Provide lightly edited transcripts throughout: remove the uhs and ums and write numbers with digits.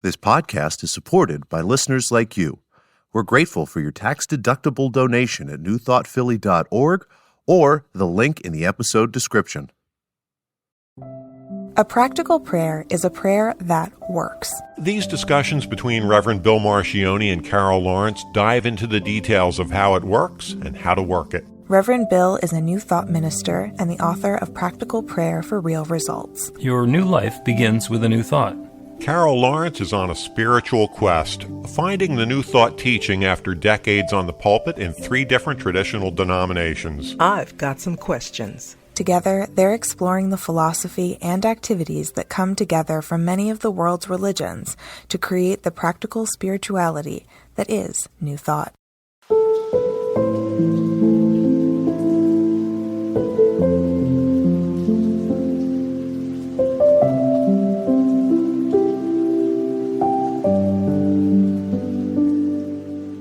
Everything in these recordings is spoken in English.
This podcast is supported by listeners like you. We're grateful for your tax-deductible donation at newthoughtphilly.org or the link in the episode description. A practical prayer is a prayer that works. These discussions between Reverend Bill Marcioni and Carol Lawrence dive into the details of how it works and how to work it. Reverend Bill is a New Thought minister and the author of Practical Prayer for Real Results. Your new life begins with a new thought. Carol Lawrence is on a spiritual quest, finding the New Thought teaching after decades on the pulpit in 3 different traditional denominations. I've got some questions. Together, they're exploring the philosophy and activities that come together from many of the world's religions to create the practical spirituality that is New Thought.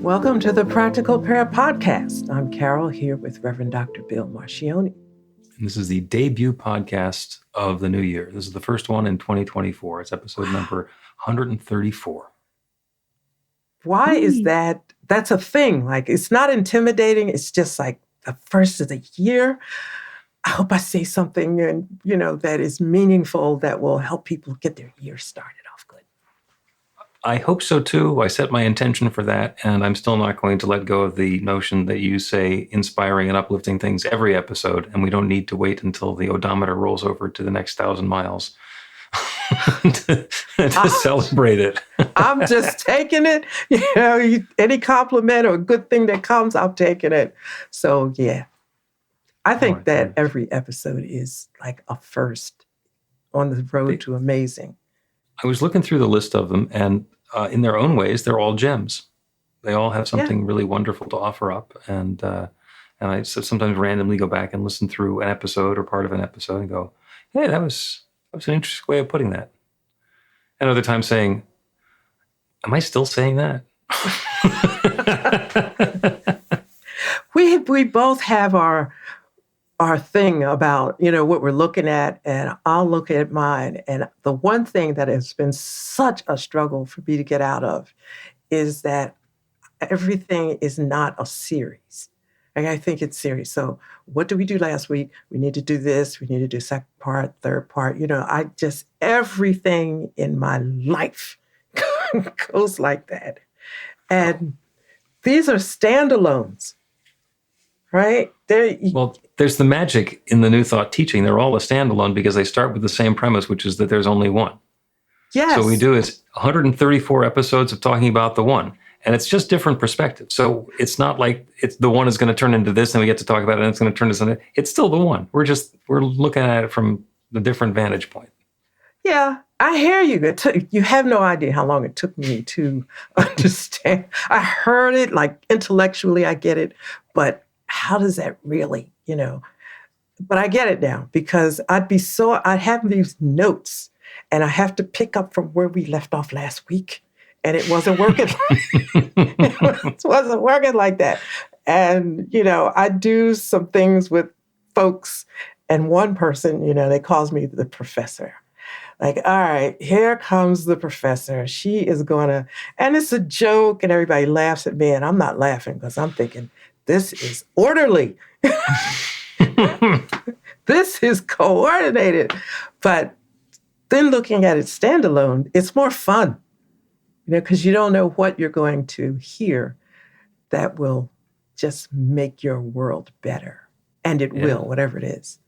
Welcome to the Practical Prayer Podcast. I'm Carol here with Reverend Dr. Bill Marcioni. And this is the debut podcast of the new year. This is the first one in 2024. It's episode number 134. Why is that? That's a thing. Like, it's not intimidating. It's just like the first of the year. I hope I say something, and that is meaningful that will help people get their year started off good. I hope so too. I set my intention for that, and I'm still not going to let go of the notion that you say inspiring and uplifting things every episode, and we don't need to wait until the odometer rolls over to the next 1,000 miles to celebrate it. I'm just taking it. Any compliment or good thing that comes, I'm taking it. So, yeah. I think that every episode is like a first on the road to amazing. I was looking through the list of them, and in their own ways, they're all gems. They all have something really wonderful to offer up. And I sometimes randomly go back and listen through an episode or part of an episode and go, hey, that was an interesting way of putting that. And other times saying, am I still saying that? We both have our thing about, what we're looking at, and I'll look at mine. And the one thing that has been such a struggle for me to get out of is that everything is not a series. Like, I think it's series. So what did we do last week? We need to do this. We need to do second part, third part. Everything in my life goes like that. And these are standalones, right? There's the magic in the New Thought teaching. They're all a standalone because they start with the same premise, which is that there's only one. Yes. So what we do is 134 episodes of talking about the one. And it's just different perspectives. So it's not like it's the one is going to turn into this and we get to talk about it and it's going to turn into something. It's still the one. We're looking at it from the different vantage point. Yeah, I hear you. You have no idea how long it took me to understand. I heard it, like intellectually, I get it. But how does that really, But I get it now because I'd have these notes and I have to pick up from where we left off last week. And it wasn't working. It wasn't working like that. And, I do some things with folks, and one person, they calls me the professor. Like, all right, here comes the professor. She is and it's a joke, and everybody laughs at me, and I'm not laughing because I'm thinking, this is orderly. This is coordinated. But then looking at it standalone, it's more fun. Because you don't know what you're going to hear that will just make your world better. And it will, whatever it is.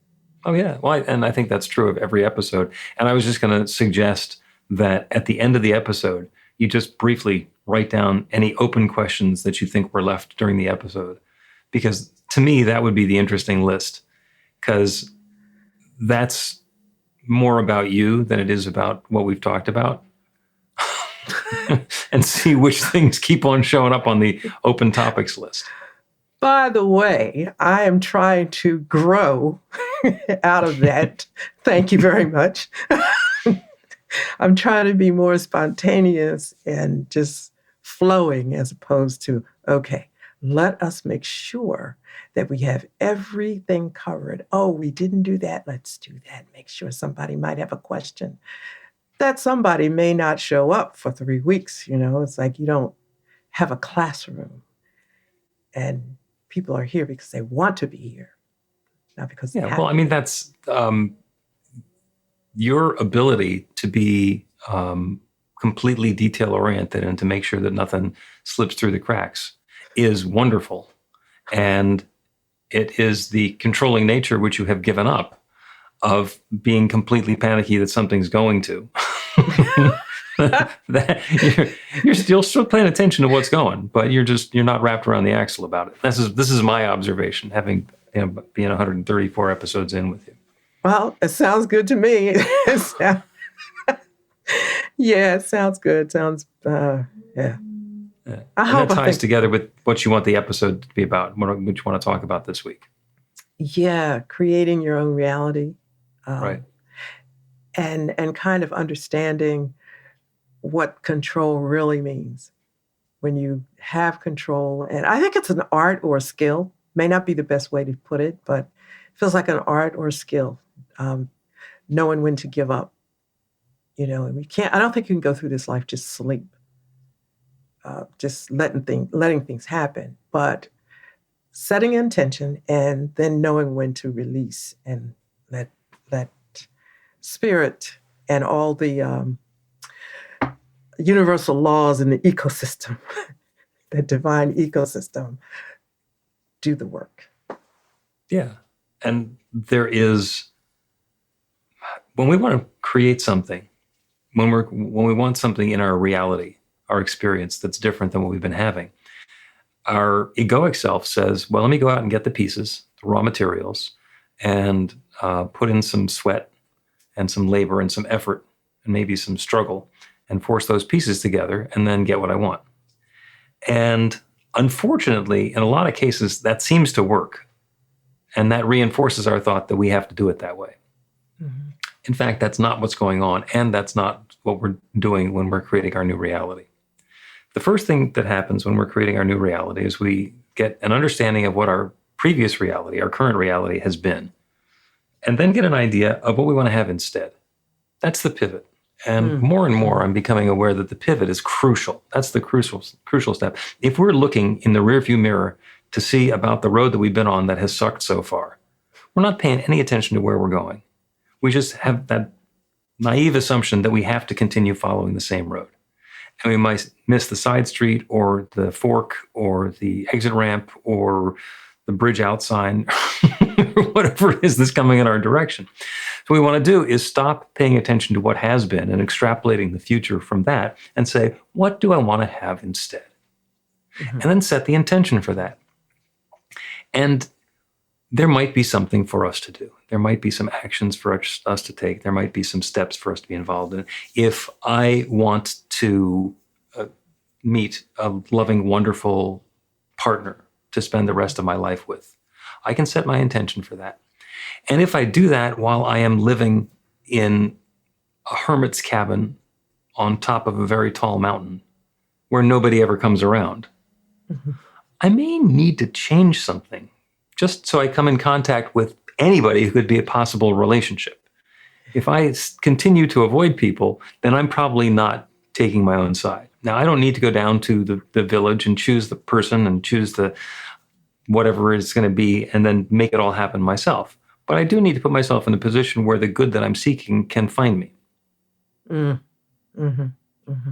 Oh, yeah. Well, and I think that's true of every episode. And I was just going to suggest that at the end of the episode, you just briefly write down any open questions that you think were left during the episode. Because to me, that would be the interesting list. Because that's more about you than it is about what we've talked about. And see which things keep on showing up on the open topics list. By the way, I am trying to grow out of that. Thank you very much. I'm trying to be more spontaneous and just flowing as opposed to, okay, let us make sure that we have everything covered. Oh, we didn't do that. Let's do that. Make sure somebody might have a question. that somebody may not show up for 3 weeks. It's like you don't have a classroom, and people are here because they want to be here, not because they Yeah, have well, to I mean, be. that's your ability to be completely detail oriented and to make sure that nothing slips through the cracks is wonderful. And it is the controlling nature which you have given up of being completely panicky that something's going to. that you're still paying attention to what's going, but you're not wrapped around the axle about it. This is my observation, having being 134 episodes in with you. Well, it sounds good to me. Yeah, it sounds good. Sounds, yeah. I And that hope, I ties think, together with what you want the episode to be about, what you want to talk about this week. yeah, creating your own reality, Right. and kind of understanding what control really means when you have control. And I think it's an art or a skill. May not be the best way to put it, but it feels like an art or a skill. Knowing when to give up. And we can't. I don't think you can go through this life just sleep, just letting things happen. But setting intention and then knowing when to release and let spirit and all the universal laws in the ecosystem, the divine ecosystem, do the work. Yeah. And there is, when we want to create something, when we want something in our reality, our experience that's different than what we've been having, our egoic self says, well, let me go out and get the pieces, the raw materials, and put in some sweat and some labor and some effort and maybe some struggle and force those pieces together and then get what I want. And unfortunately, in a lot of cases, that seems to work. And that reinforces our thought that we have to do it that way. Mm-hmm. In fact, that's not what's going on. And that's not what we're doing when we're creating our new reality. The first thing that happens when we're creating our new reality is we get an understanding of what our previous reality, our current reality has been, and then get an idea of what we want to have instead. That's the pivot. And more, I'm becoming aware that the pivot is crucial. That's the crucial step. If we're looking in the rearview mirror to see about the road that we've been on that has sucked so far, we're not paying any attention to where we're going. We just have that naive assumption that we have to continue following the same road. And we might miss the side street or the fork or the exit ramp or the bridge out sign or whatever it is that's coming in our direction. So what we want to do is stop paying attention to what has been and extrapolating the future from that and say, what do I want to have instead? Mm-hmm. And then set the intention for that. And there might be something for us to do. There might be some actions for us to take. There might be some steps for us to be involved in. If I want to meet a loving, wonderful partner to spend the rest of my life with, I can set my intention for that. And if I do that while I am living in a hermit's cabin on top of a very tall mountain where nobody ever comes around, mm-hmm. I may need to change something just so I come in contact with anybody who could be a possible relationship. If I continue to avoid people, then I'm probably not taking my own side. Now, I don't need to go down to the village and choose the person and choose the whatever it's going to be and then make it all happen myself. But I do need to put myself in a position where the good that I'm seeking can find me. Mm-hmm. Mm-hmm.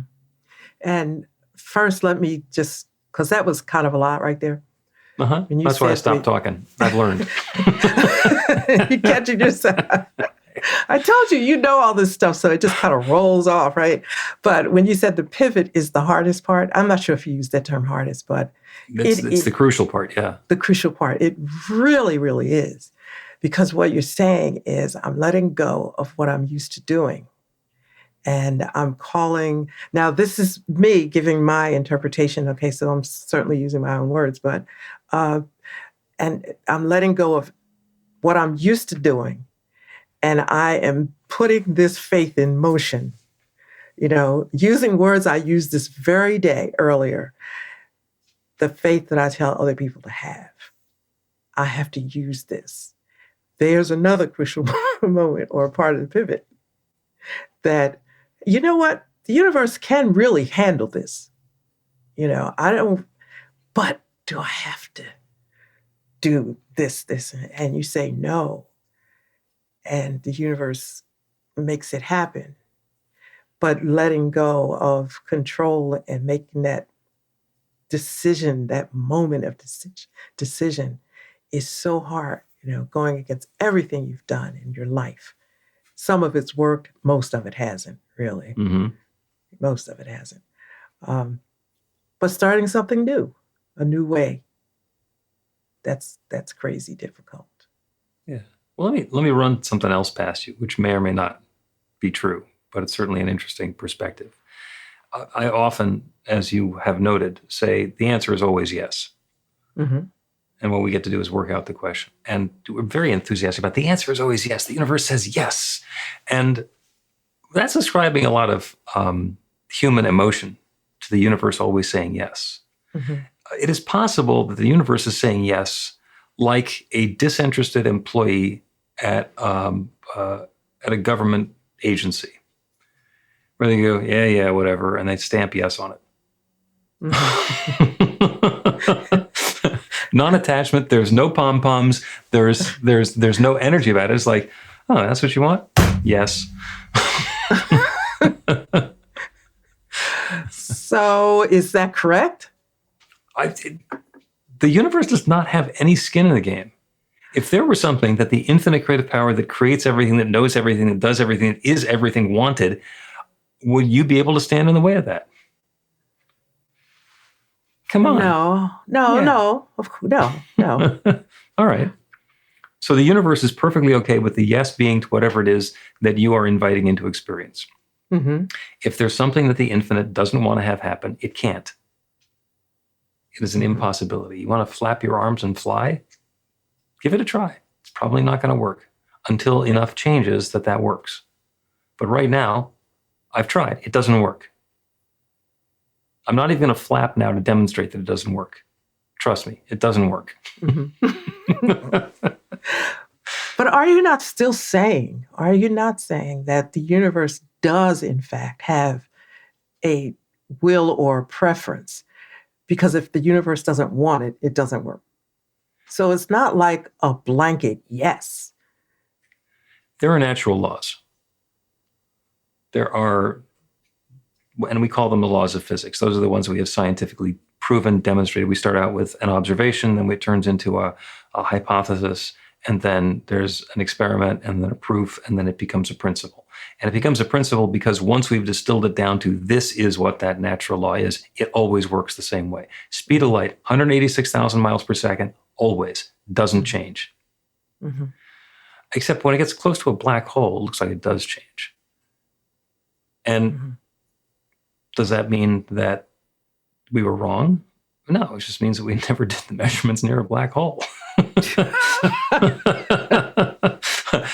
And first, let me just, because that was kind of a lot right there. Uh-huh. That's why I stopped talking. I've learned. You're catching yourself. I told you, you know all this stuff, so it just kind of rolls off, right? But when you said the pivot is the hardest part, I'm not sure if you used that term hardest, but it's the crucial part, yeah. The crucial part. It really, really is. Because what you're saying is I'm letting go of what I'm used to doing. And I'm calling, now this is me giving my interpretation. Okay, so I'm certainly using my own words, but, and I'm letting go of what I'm used to doing. And I am putting this faith in motion, using words I used this very day earlier, the faith that I tell other people to have. I have to use this. There's another crucial moment or part of the pivot that you know what? The universe can really handle this. I don't, but do I have to do this? And you say no. And the universe makes it happen. But letting go of control and making that decision, that moment of decision is so hard, going against everything you've done in your life. Some of it's worked, most of it hasn't, really. Mm-hmm. Most of it hasn't. But starting something new, a new way, that's crazy difficult. Yeah. Well, let me run something else past you, which may or may not be true, but it's certainly an interesting perspective. I often, as you have noted, say the answer is always yes. Mm-hmm. And what we get to do is work out the question. And we're very enthusiastic about the answer is always yes. The universe says yes. And that's ascribing a lot of human emotion to the universe always saying yes. Mm-hmm. It is possible that the universe is saying yes, like a disinterested employee at a government agency, where they go, yeah, whatever, and they stamp yes on it. Mm-hmm. Non-attachment. There's no pom-poms. There's no energy about it. It's like, oh, that's what you want? Yes. So is that correct? The universe does not have any skin in the game. If there were something that the infinite creative power that creates everything, that knows everything, that does everything, that is everything wanted, would you be able to stand in the way of that? Come on. No. Of course, no. All right. So the universe is perfectly okay with the yes being to whatever it is that you are inviting into experience. Mm-hmm. If there's something that the infinite doesn't want to have happen, it can't. It is an impossibility. You want to flap your arms and fly? Give it a try. It's probably not going to work until enough changes that works. But right now, I've tried. It doesn't work. I'm not even going to flap now to demonstrate that it doesn't work. Trust me, it doesn't work. Mm-hmm. But are you not saying that the universe does, in fact, have a will or preference? Because if the universe doesn't want it, it doesn't work. So it's not like a blanket yes. There are natural laws. There are, and we call them the laws of physics. Those are the ones we have scientifically proven, demonstrated. We start out with an observation, then it turns into a hypothesis, and then there's an experiment, and then a proof, and then it becomes a principle. And it becomes a principle because once we've distilled it down to this is what that natural law is, it always works the same way. Speed of light, 186,000 miles per second, always doesn't change. Mm-hmm. Except when it gets close to a black hole, it looks like it does change. And does that mean that we were wrong? No, it just means that we never did the measurements near a black hole.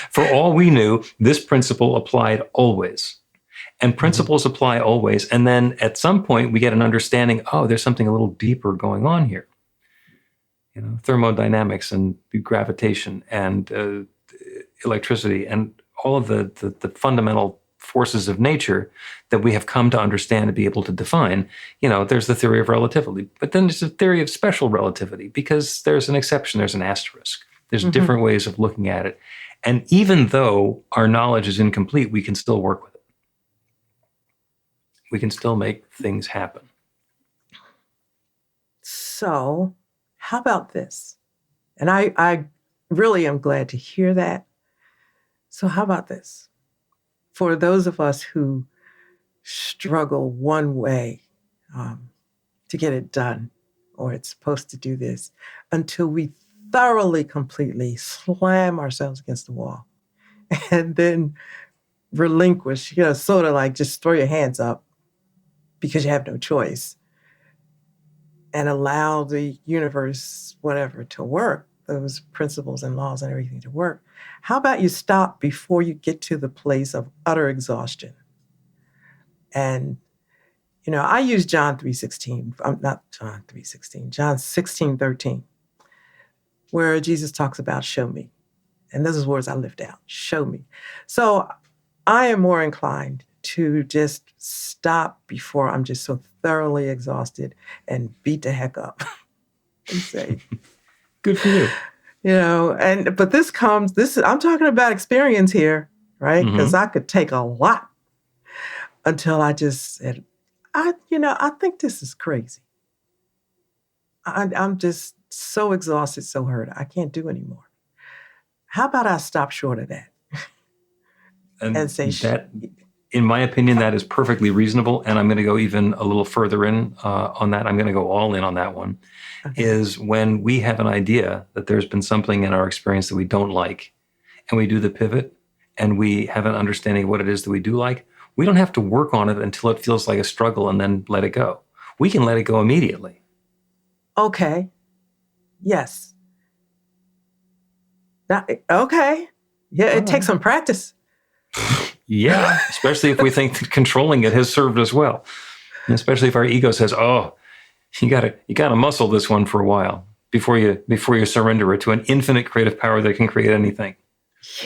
For all we knew, this principle applied always. And principles apply always. And then at some point, we get an understanding, oh, there's something a little deeper going on here. Thermodynamics and gravitation and electricity and all of the fundamental forces of nature that we have come to understand and be able to define. There's the theory of relativity, but then there's a theory of special relativity because there's an exception, there's an asterisk. There's different ways of looking at it. And even though our knowledge is incomplete, we can still work with it. We can still make things happen. So how about this? And I really am glad to hear that. So how about this? For those of us who struggle one way to get it done, or it's supposed to do this, until we thoroughly, completely slam ourselves against the wall and then relinquish, sort of like just throw your hands up because you have no choice and allow the universe, whatever, to work, those principles and laws and everything to work. How about you stop before you get to the place of utter exhaustion? And, I use John 3:16, not John 3:16, John 16:13, where Jesus talks about show me. And those are words I lift out, show me. So I am more inclined to just stop before I'm just so thoroughly exhausted and beat the heck up and say, Good for you. but I'm talking about experience here, right? Because Mm-hmm. I could take a lot until I just said, I think this is crazy. I'm just so exhausted, so hurt. I can't do anymore. How about I stop short of that And and say, that, in my opinion, that is perfectly reasonable. And I'm going to go even a little further in on that. I'm going to go all in on that one. okay. Is when we have an idea that there's been something in our experience that we don't like, and we do the pivot, and we have an understanding of what it is that we do like, we don't have to work on it until it feels like a struggle and then let it go. We can let it go immediately. Okay. Yes. Okay. Yeah, it takes some practice. Yeah, especially if we think that controlling it has served us well. And especially if our ego says, "Oh, you gotta muscle this one for a while before you surrender it to an infinite creative power that can create anything."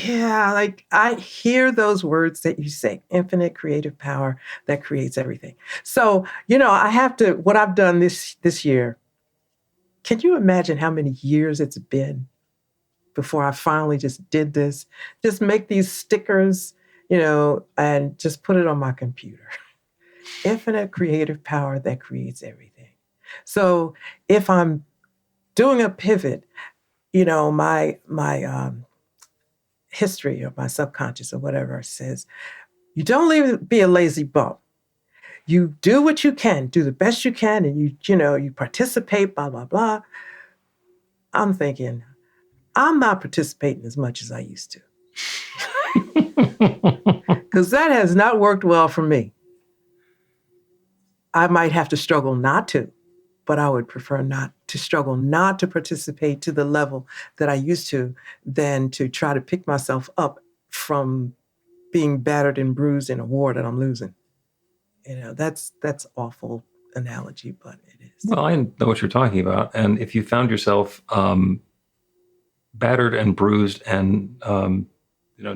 Yeah, like I hear those words that you say, infinite creative power that creates everything. So, I have to, what I've done this year, can you imagine how many years it's been before I finally just did this? Just make these stickers, and just put it on my computer. Infinite creative power that creates everything. So if I'm doing a pivot, my history or my subconscious or whatever says, you don't be a lazy bum. You do what you can, do the best you can, and you participate, blah, blah, blah. I'm thinking, I'm not participating as much as I used to. Because that has not worked well for me. I might have to struggle not to, but I would prefer not to struggle not to participate to the level that I used to than to try to pick myself up from being battered and bruised in a war that I'm losing. That's awful analogy, but it is. Well, I know what you're talking about. And if you found yourself battered and bruised and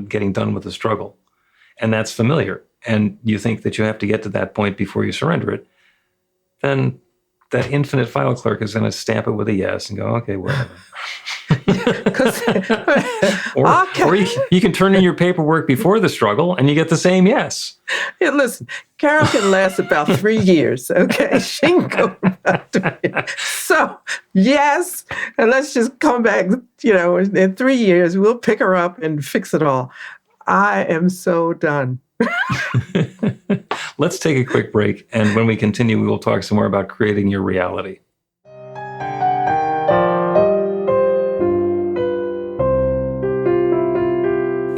getting done with the struggle, and that's familiar, and you think that you have to get to that point before you surrender it, then that infinite file clerk is going to stamp it with a yes and go, okay, whatever. Or you can turn in your paperwork before the struggle and you get the same yes. Yeah, listen, Carol can last about 3 years, okay? She can go about 3 years. So, yes, and let's just come back, in 3 years, we'll pick her up and fix it all. I am so done. Let's take a quick break, and when we continue, we will talk some more about creating your reality.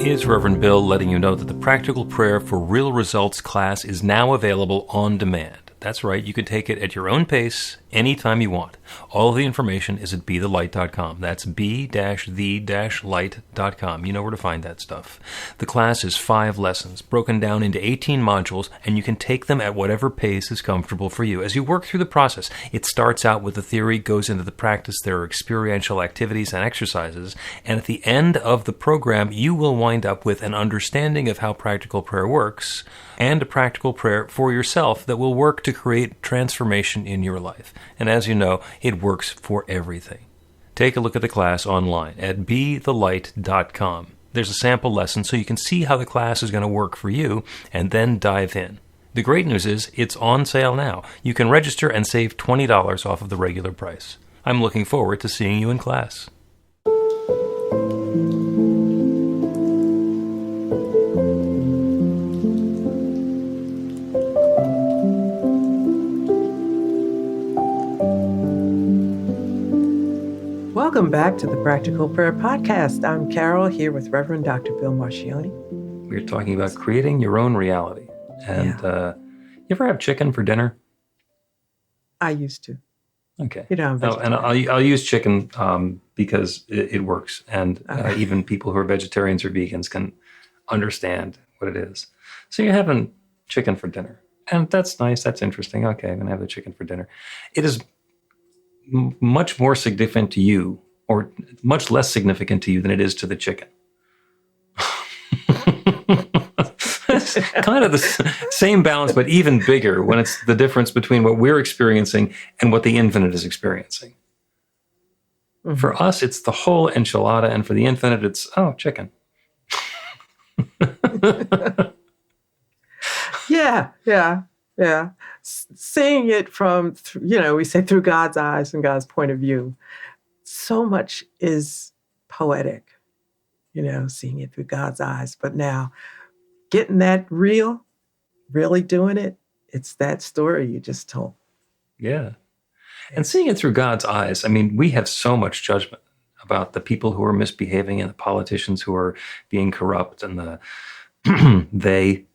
It's Reverend Bill letting you know that the Practical Prayer for Real Results class is now available on demand. That's right, you can take it at your own pace, anytime you want. All of the information is at BeTheLight.com. That's B-the-light.com. You know where to find that stuff. The class is 5 lessons, broken down into 18 modules, and you can take them at whatever pace is comfortable for you. As you work through the process, it starts out with the theory, goes into the practice, there are experiential activities and exercises, and at the end of the program, you will wind up with an understanding of how practical prayer works, and a practical prayer for yourself that will work to create transformation in your life. And as you know, it works for everything. Take a look at the class online at BeTheLight.com. There's a sample lesson so you can see how the class is going to work for you, and then dive in. The great news is it's on sale now. You can register and save $20 off of the regular price. I'm looking forward to seeing you in class. Welcome back to the Practical Prayer Podcast. I'm Carol, here with Reverend Dr. Bill Marcioni. We're talking about creating your own reality. And you ever have chicken for dinner? I used to. Okay. I'm vegetarian. And I'll use chicken because it works. And even people who are vegetarians or vegans can understand what it is. So you're having chicken for dinner. And that's nice. That's interesting. Okay, I'm going to have the chicken for dinner. It is much more significant to you, or much less significant to you than it is to the chicken. kind of the same balance, but even bigger when it's the difference between what we're experiencing and what the infinite is experiencing. Mhm. For us, it's the whole enchilada, and for the infinite, it's, oh, chicken. Yeah, yeah, yeah. Seeing it from, we say through God's eyes and God's point of view, so much is poetic, seeing it through God's eyes. But now getting that real, really doing it, it's that story you just told. Yeah. And seeing it through God's eyes, I mean, we have so much judgment about the people who are misbehaving and the politicians who are being corrupt and the they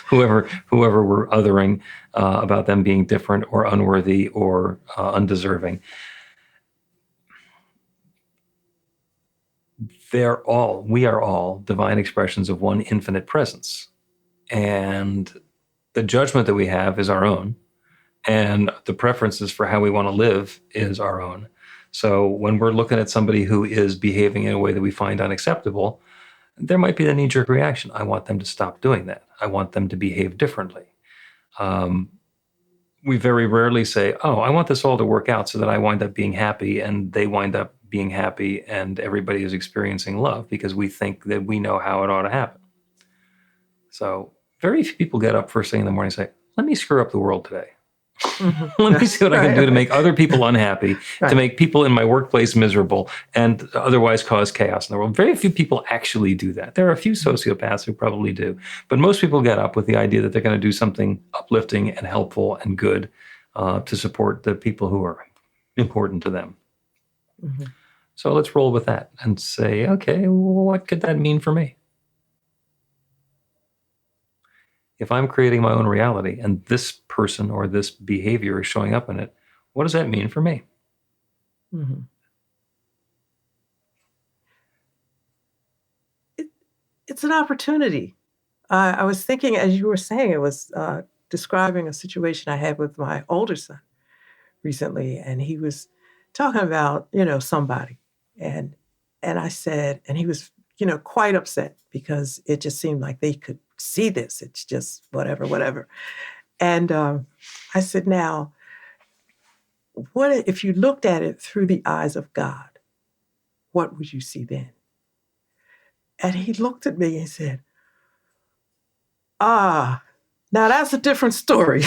whoever we're othering about them being different or unworthy or undeserving. We are all divine expressions of one infinite presence. And the judgment that we have is our own. And the preferences for how we want to live is our own. So when we're looking at somebody who is behaving in a way that we find unacceptable, there might be the knee-jerk reaction. I want them to stop doing that. I want them to behave differently. We very rarely say, oh, I want this all to work out so that I wind up being happy and they wind up being happy and everybody is experiencing love, because we think that we know how it ought to happen. So very few people get up first thing in the morning and say, let me screw up the world today. Let me see what I can do to make other people unhappy, to make people in my workplace miserable, and otherwise cause chaos in the world. Very few people actually do that. There are a few sociopaths who probably do, but most people get up with the idea that they're going to do something uplifting and helpful and good to support the people who are important to them. Mm-hmm. So let's roll with that and say, okay, what could that mean for me? If I'm creating my own reality and this person or this behavior is showing up in it, what does that mean for me? Mm-hmm. It's an opportunity. I was thinking, as you were saying, it was describing a situation I had with my older son recently, and he was talking about, somebody. And I said, and he was, quite upset because it just seemed like they could see this. It's just whatever. And I said, now, what if you looked at it through the eyes of God? What would you see then? And he looked at me and said, now that's a different story.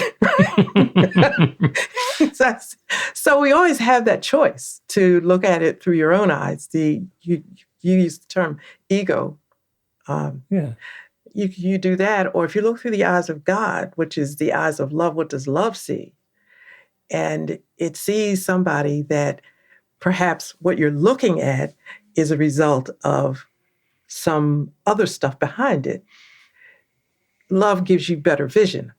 So we always have that choice to look at it through your own eyes. You use the term ego. Yeah. You do that, or if you look through the eyes of God, which is the eyes of love, what does love see? And it sees somebody that perhaps what you're looking at is a result of some other stuff behind it. Love gives you better vision.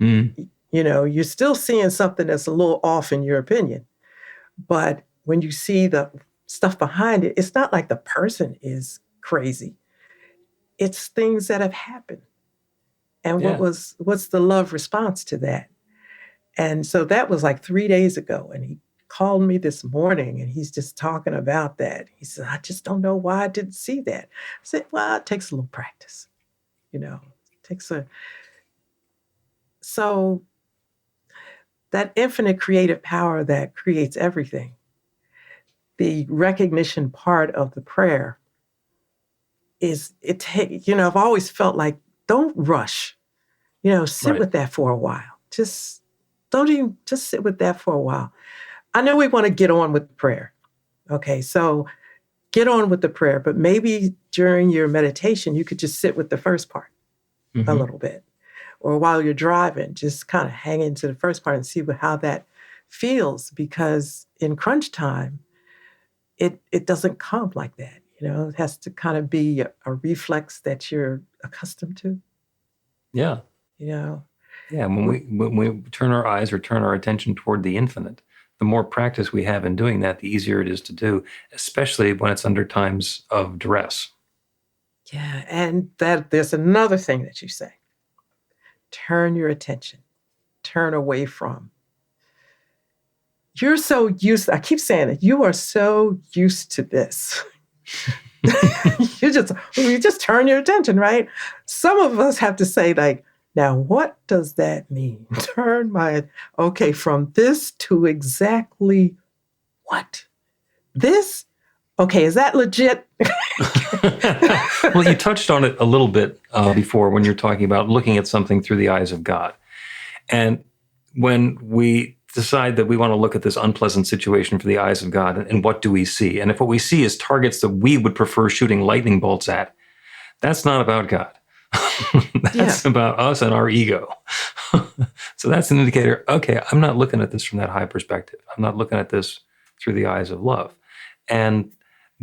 Mm. You're still seeing something that's a little off in your opinion. But when you see the stuff behind it, it's not like the person is crazy. It's things that have happened. And what's the love response to that? And so that was like 3 days ago. And he called me this morning and he's just talking about that. He said, I just don't know why I didn't see that. I said, well, it takes a little practice. So that infinite creative power that creates everything, the recognition part of the prayer is I've always felt like, don't rush, sit with that for a while. Just sit with that for a while. I know we want to get on with the prayer. Okay, so get on with the prayer, but maybe during your meditation, you could just sit with the first part a little bit. Or while you're driving, just kind of hang into the first part and see how that feels, because in crunch time, it doesn't come like that. It has to kind of be a reflex that you're accustomed to. Yeah. Yeah. When we turn our eyes or turn our attention toward the infinite, the more practice we have in doing that, the easier it is to do, especially when it's under times of duress. Yeah. And there's another thing that you say. Turn your attention. Turn away from. You're so used, I keep saying it, you are so used to this. you just turn your attention, right? Some of us have to say, like, now what does that mean? Okay, from this to exactly what? This? Okay, is that legit? Well, you touched on it a little bit before when you're talking about looking at something through the eyes of God. And when we decide that we want to look at this unpleasant situation for the eyes of God, and what do we see? And if what we see is targets that we would prefer shooting lightning bolts at, that's not about God. That's about us and our ego. So that's an indicator, okay, I'm not looking at this from that high perspective. I'm not looking at this through the eyes of love. And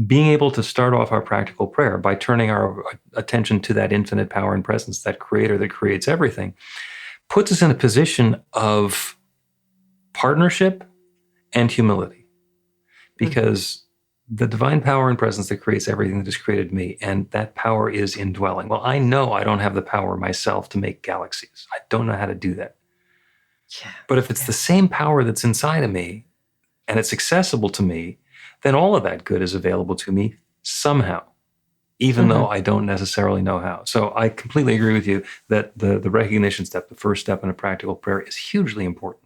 being able to start off our practical prayer by turning our attention to that infinite power and presence, that creator that creates everything, puts us in a position of partnership and humility, because the divine power and presence that creates everything that has created me, and that power is indwelling. Well, I know I don't have the power myself to make galaxies. I don't know how to do that. Yeah. But if it's the same power that's inside of me and it's accessible to me, then all of that good is available to me somehow, even though I don't necessarily know how. So I completely agree with you that the recognition step, the first step in a practical prayer, is hugely important.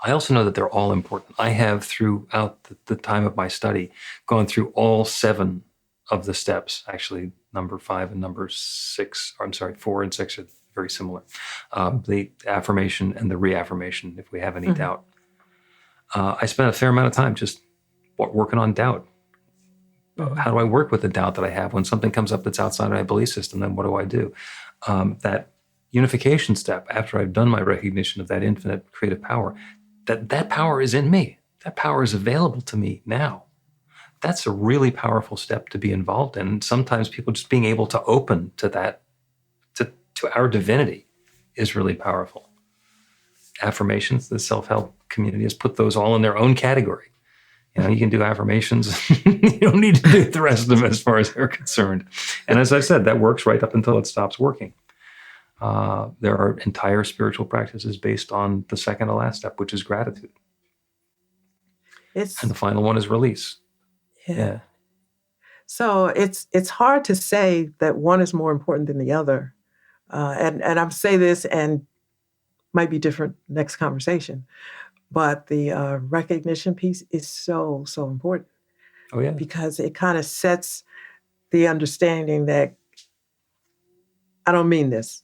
I also know that they're all important. I have, throughout the time of my study, gone through all 7 of the steps. Actually, number 5 and number 6, or I'm sorry, 4 and 6 are very similar. The affirmation and the reaffirmation, if we have any doubt. I spent a fair amount of time just working on doubt. How do I work with the doubt that I have? When something comes up that's outside of my belief system, then what do I do? That unification step, after I've done my recognition of that infinite creative power, that power is in me. That power is available to me now. That's a really powerful step to be involved in. And sometimes people just being able to open to that, to our divinity, is really powerful. Affirmations, the self-help community has put those all in their own category. You can do affirmations. You don't need to do the rest of them as far as they're concerned. And as I said, that works right up until it stops working. There are entire spiritual practices based on the second to last step, which is gratitude. And the final one is release. Yeah. So it's hard to say that one is more important than the other. And I'm say this, and might be different next conversation, but the recognition piece is so, so important. Oh, yeah. Because it kind of sets the understanding that I don't mean this,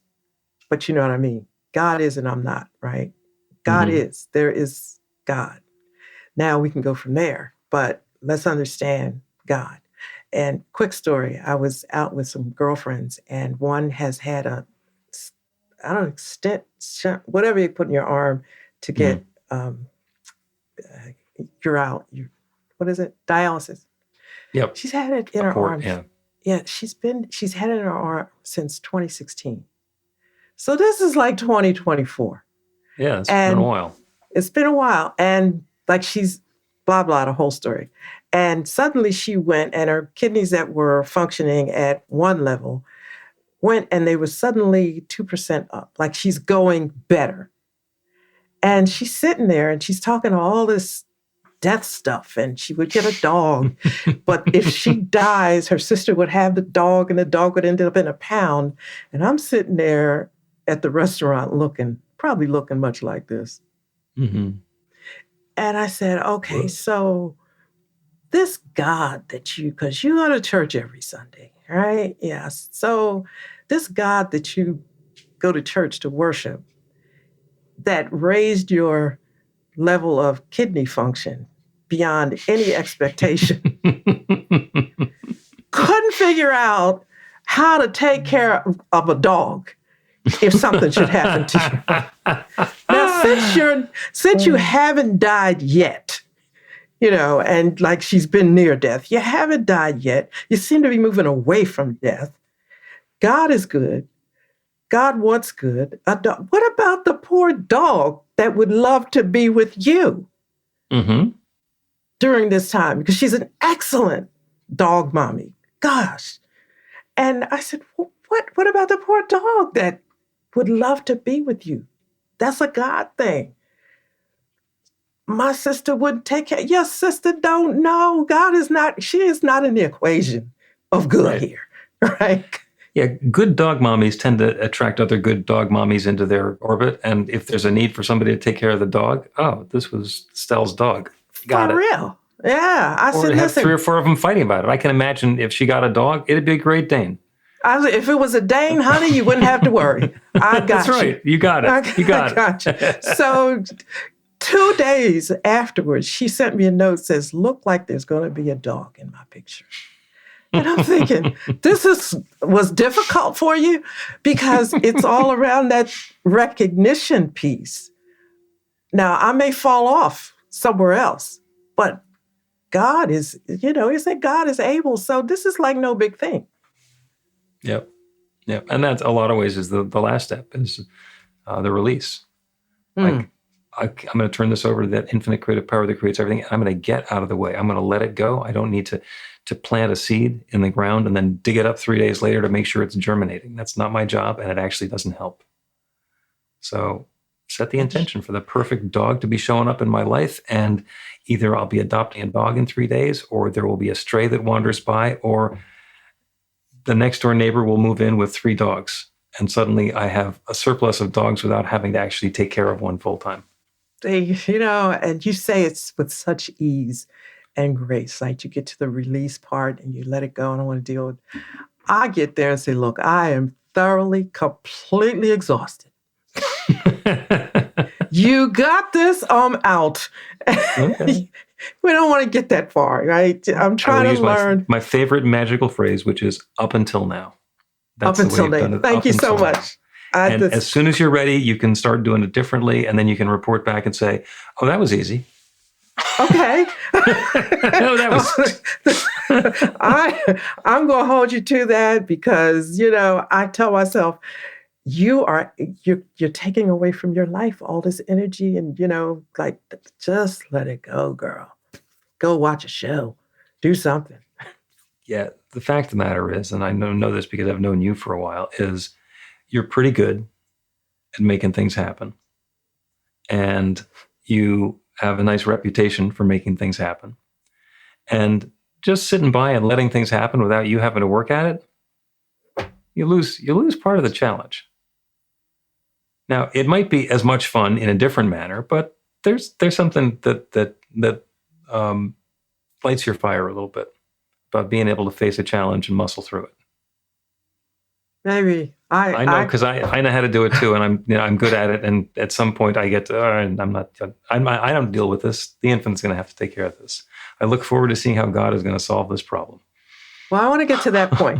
but you know what I mean. God is and I'm not, right? God is. There is God. Now we can go from there, but let's understand God. And quick story, I was out with some girlfriends, and one has had stent, whatever you put in your arm to get what is it? Dialysis. Yep. She's had it in her arm. Yeah. Yeah, she's had it in her arm since 2016. So this is like 2024. Yeah, it's been a while. It's been a while. And like she's blah, blah, the whole story. And suddenly she went, and her kidneys that were functioning at one level went, and they were suddenly 2% up. Like she's going better. And she's sitting there and she's talking all this death stuff, and she would get a dog. But if she dies, her sister would have the dog, and the dog would end up in a pound. And I'm sitting there at the restaurant probably looking much like this. And I said, okay, so this God because you go to church every Sunday, right? Yes. So this God that you go to church to worship, that raised your level of kidney function beyond any expectation, couldn't figure out how to take care of a dog if something should happen to you. Now, since you haven't died yet, and like she's been near death, you haven't died yet. You seem to be moving away from death. God is good. God wants good. What about the poor dog that would love to be with you during this time? Because she's an excellent dog mommy. Gosh. And I said, what about the poor dog that would love to be with you? That's a God thing. my sister wouldn't take care. Your sister don't know. She is not in the equation of good here, right? Yeah, good dog mommies tend to attract other good dog mommies into their orbit. And if there's a need for somebody to take care of the dog, oh, this was Stell's dog. Got For it. real. Yeah. I Or said, have listen, 3 or 4 of them fighting about it. I can imagine if she got a dog, it'd be a Great Dane. if it was a Dane, honey, you wouldn't have to worry. I got That's right. You got it. You got you. it. So 2 days afterwards, she sent me a note that says, look like there's going to be a dog in my picture. And I'm thinking, was difficult for you because it's all around that recognition piece. Now, I may fall off somewhere else, but God is, he said God is able. So this is like no big thing. Yep. And that's a lot of ways is the last step is the release. Like, I'm going to turn this over to that infinite creative power that creates everything. I'm going to get out of the way. I'm going to let it go. I don't need to plant a seed in the ground and then dig it up 3 days later to make sure it's germinating. That's not my job, and it actually doesn't help. So set the intention for the perfect dog to be showing up in my life, and either I'll be adopting a dog in 3 days, or there will be a stray that wanders by, or the next door neighbor will move in with 3 dogs. And suddenly I have a surplus of dogs without having to actually take care of one full time. And you say it's with such ease and grace. Like you get to the release part and you let it go. I don't want to deal with it. I get there and say, look, I am thoroughly, completely exhausted. You got this, I'm out. Okay. We don't want to get that far, right? I'm trying to learn. My favorite magical phrase, which is up until now. That's up until now. Thank you so much. As soon as you're ready, you can start doing it differently, and then you can report back and say, oh, that was easy. Okay. No, that was... I'm going to hold you to that because, I tell myself, you're taking away from your life all this energy and, just let it go, girl. Go watch a show. Do something. Yeah, the fact of the matter is, and I know this because I've known you for a while, is you're pretty good at making things happen. And you have a nice reputation for making things happen. And just sitting by and letting things happen without you having to work at it, you lose part of the challenge. Now, it might be as much fun in a different manner, but there's something that lights your fire a little bit about being able to face a challenge and muscle through it. Maybe I know because I know how to do it too, and I'm good at it. And at some point, I get to, I don't deal with this. The infant's going to have to take care of this. I look forward to seeing how God is going to solve this problem. Well, I want to get to that point.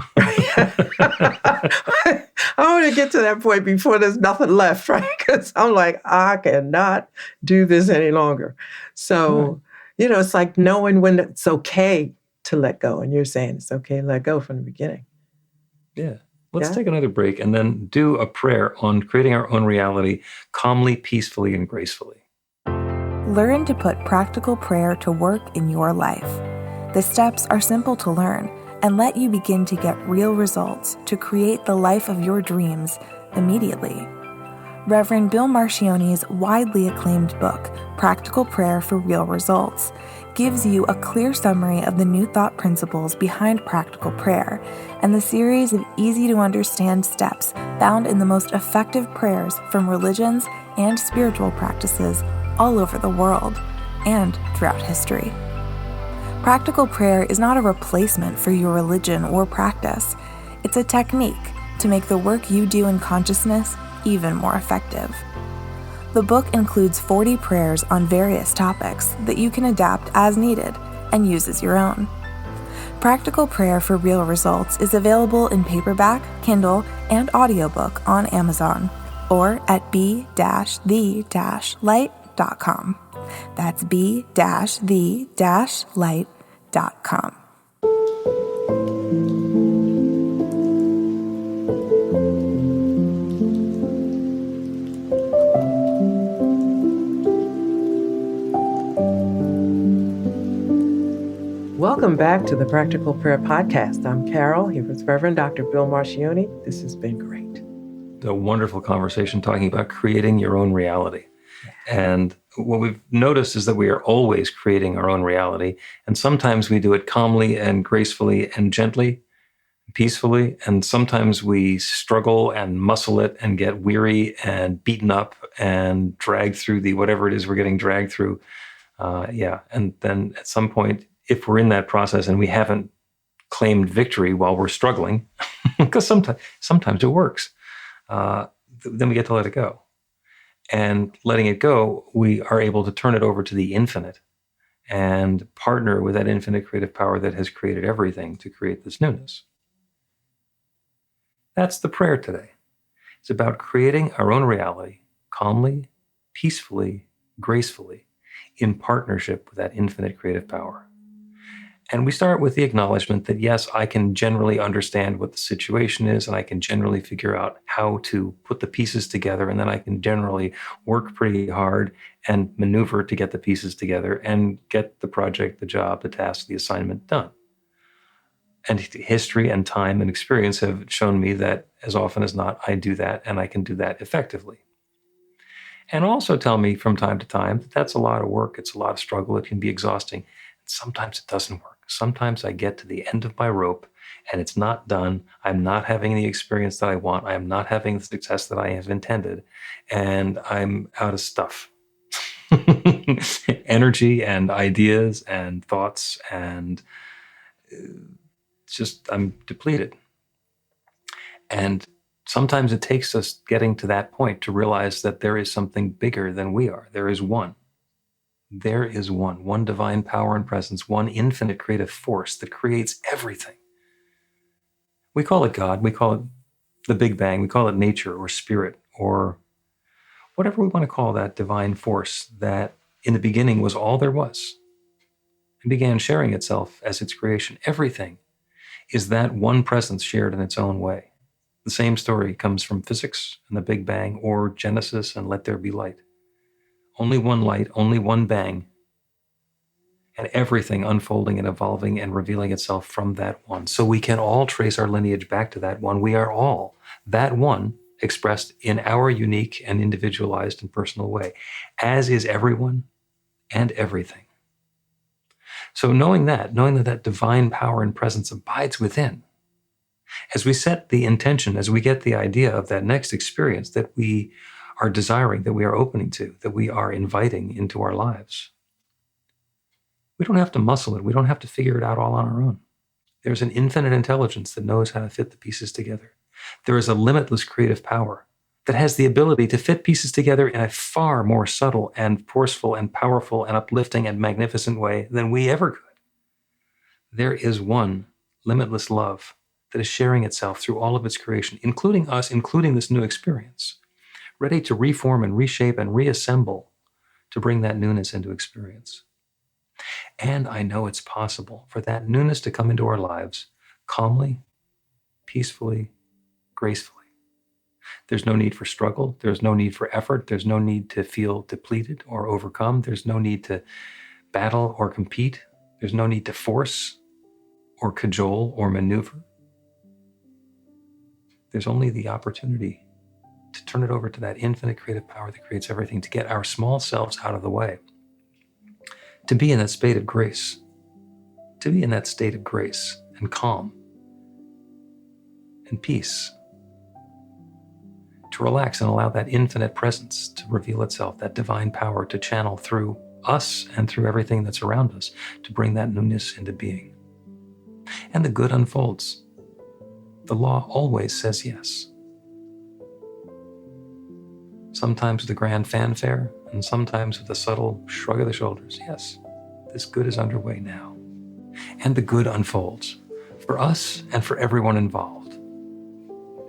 I want to get to that point before there's nothing left, right? Because I'm like, I cannot do this any longer. So, it's like knowing when it's okay to let go. And you're saying it's okay to let go from the beginning. Yeah. Let's take another break and then do a prayer on creating our own reality calmly, peacefully, and gracefully. Learn to put practical prayer to work in your life. The steps are simple to learn and let you begin to get real results to create the life of your dreams immediately. Reverend Bill Marcione's widely acclaimed book, Practical Prayer for Real Results, gives you a clear summary of the New Thought principles behind practical prayer and the series of easy-to-understand steps found in the most effective prayers from religions and spiritual practices all over the world and throughout history. Practical prayer is not a replacement for your religion or practice. It's a technique to make the work you do in consciousness even more effective. The book includes 40 prayers on various topics that you can adapt as needed and use as your own. Practical Prayer for Real Results is available in paperback, Kindle, and audiobook on Amazon or at b-the-light.com. That's b-the-light.com. Welcome back to the Practical Prayer Podcast. I'm Carol, here with Reverend Dr. Bill Marcione. This has been great. A wonderful conversation talking about creating your own reality. And what we've noticed is that we are always creating our own reality. And sometimes we do it calmly and gracefully and gently, peacefully. And sometimes we struggle and muscle it and get weary and beaten up and dragged through the whatever it is we're getting dragged through. And then at some point, if we're in that process and we haven't claimed victory while we're struggling, because sometimes it works, then we get to let it go. And letting it go, we are able to turn it over to the infinite and partner with that infinite creative power that has created everything to create this newness. That's the prayer today. It's about creating our own reality calmly, peacefully, gracefully, in partnership with that infinite creative power. And we start with the acknowledgement that, yes, I can generally understand what the situation is, and I can generally figure out how to put the pieces together, and then I can generally work pretty hard and maneuver to get the pieces together and get the project, the job, the task, the assignment done. And history and time and experience have shown me that as often as not, I do that, and I can do that effectively. And also tell me from time to time that that's a lot of work, it's a lot of struggle, it can be exhausting. Sometimes it doesn't work. Sometimes I get to the end of my rope and it's not done. I'm not having the experience that I want. I am not having the success that I have intended. And I'm out of stuff. Energy and ideas and thoughts, and I'm depleted. And sometimes it takes us getting to that point to realize that there is something bigger than we are. There is one. There is one divine power and presence, one infinite creative force that creates everything. We call it God, we call it the Big Bang, we call it nature or spirit or whatever we want to call that divine force that in the beginning was all there was and began sharing itself as its creation. Everything is that one presence shared in its own way. The same story comes from physics and the Big Bang or Genesis and let there be light. Only one light, only one bang, and everything unfolding and evolving and revealing itself from that one. So we can all trace our lineage back to that one. We are all that one expressed in our unique and individualized and personal way, as is everyone and everything. So knowing that divine power and presence abides within, as we set the intention, as we get the idea of that next experience that we are desiring, that we are opening to, that we are inviting into our lives. We don't have to muscle it. We don't have to figure it out all on our own. There's an infinite intelligence that knows how to fit the pieces together. There is a limitless creative power that has the ability to fit pieces together in a far more subtle and forceful and powerful and uplifting and magnificent way than we ever could. There is one limitless love that is sharing itself through all of its creation, including us, including this new experience, ready to reform and reshape and reassemble to bring that newness into experience. And I know it's possible for that newness to come into our lives calmly, peacefully, gracefully. There's no need for struggle. There's no need for effort. There's no need to feel depleted or overcome. There's no need to battle or compete. There's no need to force or cajole or maneuver. There's only the opportunity to turn it over to that infinite creative power that creates everything, to get our small selves out of the way, to be in that state of grace, and calm and peace, to relax and allow that infinite presence to reveal itself, that divine power to channel through us and through everything that's around us, to bring that newness into being. And the good unfolds. The law always says yes. Sometimes with a grand fanfare, and sometimes with a subtle shrug of the shoulders. Yes, this good is underway now. And the good unfolds for us and for everyone involved.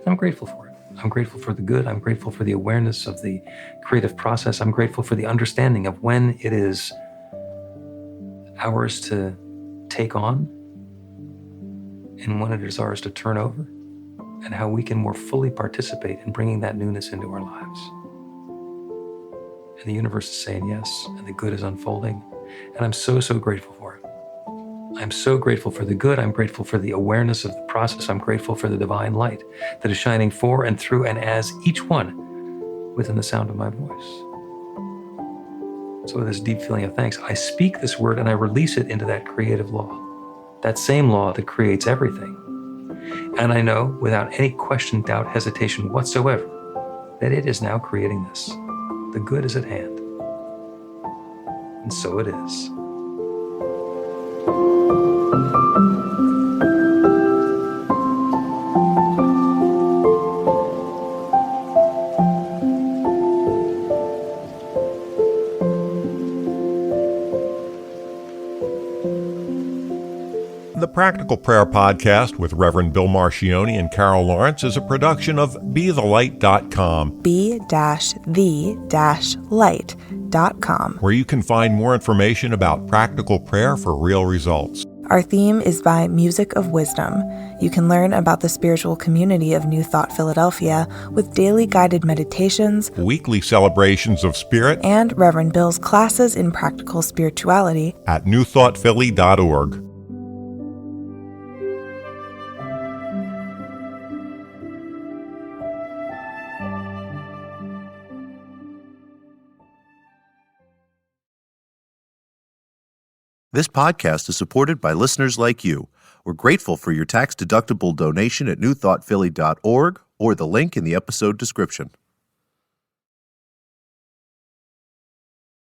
I'm grateful for it. I'm grateful for the good. I'm grateful for the awareness of the creative process. I'm grateful for the understanding of when it is ours to take on and when it is ours to turn over, and how we can more fully participate in bringing that newness into our lives. And the universe is saying yes, and the good is unfolding. And I'm so, so grateful for it. I'm so grateful for the good. I'm grateful for the awareness of the process. I'm grateful for the divine light that is shining for and through and as each one within the sound of my voice. So with this deep feeling of thanks, I speak this word and I release it into that creative law, that same law that creates everything. And I know without any question, doubt, hesitation whatsoever that it is now creating this. The good is at hand. And so it is. The Practical Prayer Podcast with Reverend Bill Marcioni and Carol Lawrence is a production of BeTheLight.com, be-the-light.com, where you can find more information about practical prayer for real results. Our theme is by Music of Wisdom. You can learn about the spiritual community of New Thought Philadelphia with daily guided meditations, Weekly celebrations of spirit, and Reverend Bill's classes in practical spirituality at newthoughtphilly.org. This podcast is supported by listeners like you. We're grateful for your tax-deductible donation at newthoughtphilly.org or the link in the episode description.